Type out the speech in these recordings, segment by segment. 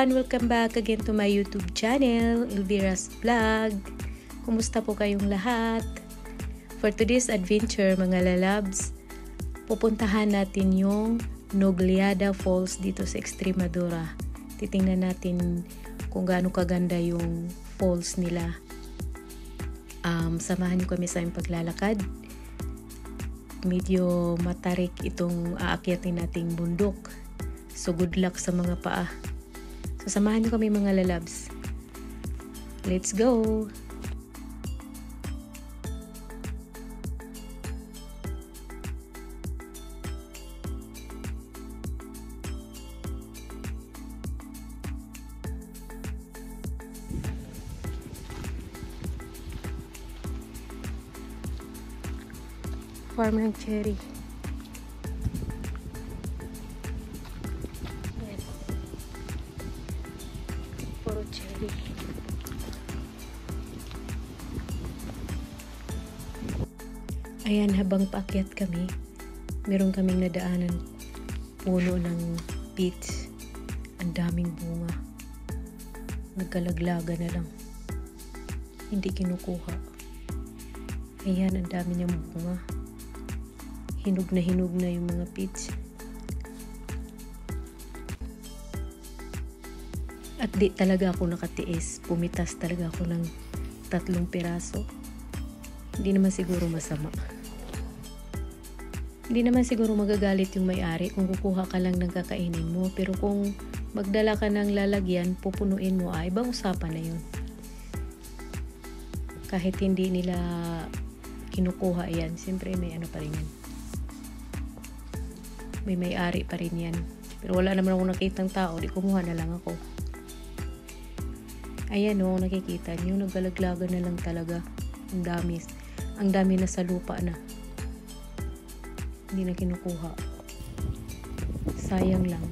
everyone! Welcome back again to my YouTube channel, Elvira's Vlog. Kumusta po kayong lahat? For today's adventure, mga lalabs, pupuntahan natin yung Nogliada Falls dito sa Extremadura. Titingnan natin kung gaano kaganda yung falls nila. Samahan niyo kami sa aming paglalakad. Medyo matarik itong aakyatin nating bundok. So good luck sa mga paa. So samahan niyo kami mga lalabs. Let's go! Farm ng cherry. Puro cherry. Ayan, habang paakyat kami, meron kaming nadaanan puno ng peach. Ang daming bunga. Nagkalaglaga na lang. Hindi kinukuha. Ayan, ang dami niyang bunga. Hinog na yung mga peach. At di talaga ako nakatiis. Pumitas talaga ako ng 3 piraso. Hindi naman siguro masama. Hindi naman siguro magagalit yung may-ari kung kukuha ka lang ng kakainin mo. Pero kung magdala ka ng lalagyan, pupunuin mo, ibang usapan na yun. Kahit hindi nila kinukuha yan, siyempre may ano pa rin yan. May may-ari pa rin yan. Pero wala naman ako nakitang tao, di kumuha na lang ako. Ayan o, nakikita niyo, naggalaglaga na lang talaga. Ang dami. Ang dami na sa lupa na. Hindi na kinukuha. Sayang lang.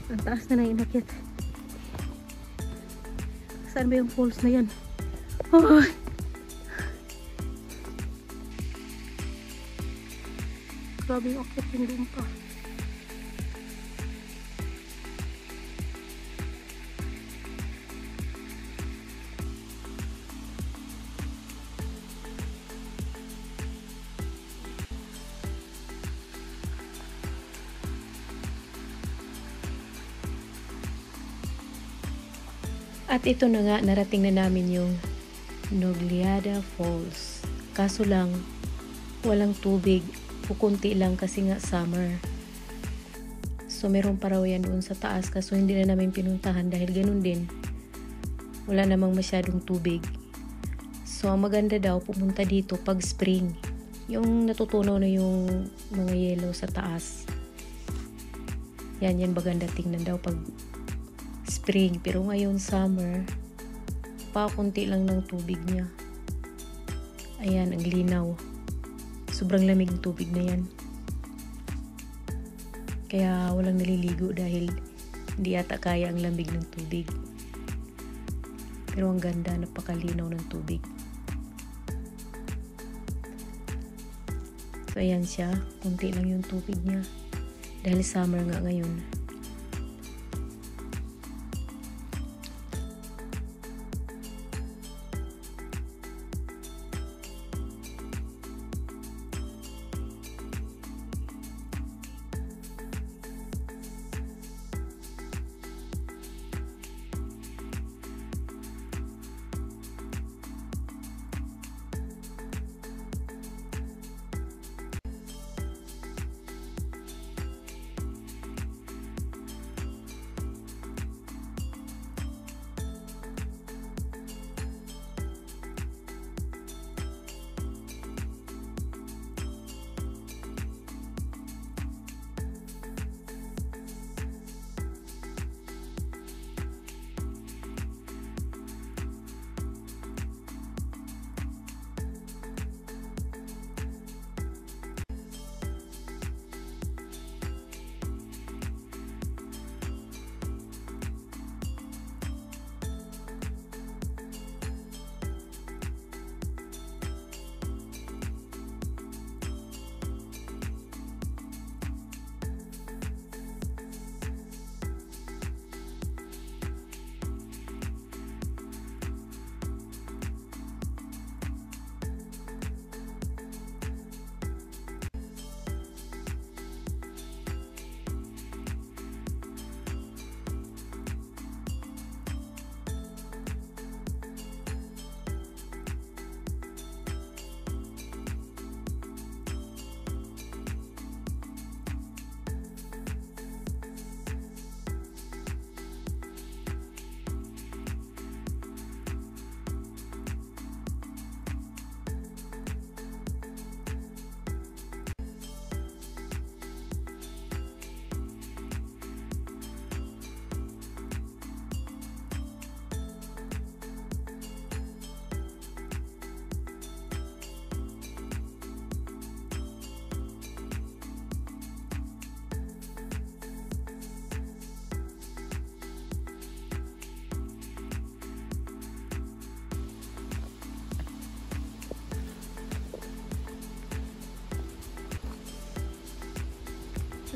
Ang taas na nang inakyat. Saan ba yung falls na yan? Oh! Grabe yung akyat yung doon pa. At ito na nga, narating na namin yung Nogliada Falls. Kaso lang, walang tubig. Kukunti lang kasi nga summer. So meron pa raw yan doon sa taas. Kaso hindi na namin pinuntahan dahil ganun din. Wala namang masyadong tubig. So ang maganda daw pumunta dito pag spring. Yung natutunaw na yung mga yellow sa taas. Yan maganda tingnan daw pag spring. Pero ngayon summer, kunti lang ng tubig niya. Ayan, ang linaw. Sobrang lamig ng tubig na yan. Kaya walang naliligo dahil hindi yata kaya ang lamig ng tubig. Pero ang ganda, napakalinaw ng tubig. So ayan siya, kunti lang yung tubig niya. Dahil summer nga ngayon.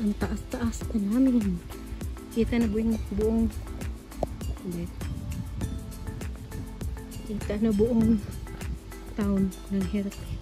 Ang taas-taas na namin. Kita na buong ulit. Kita na buong town ng Herpe.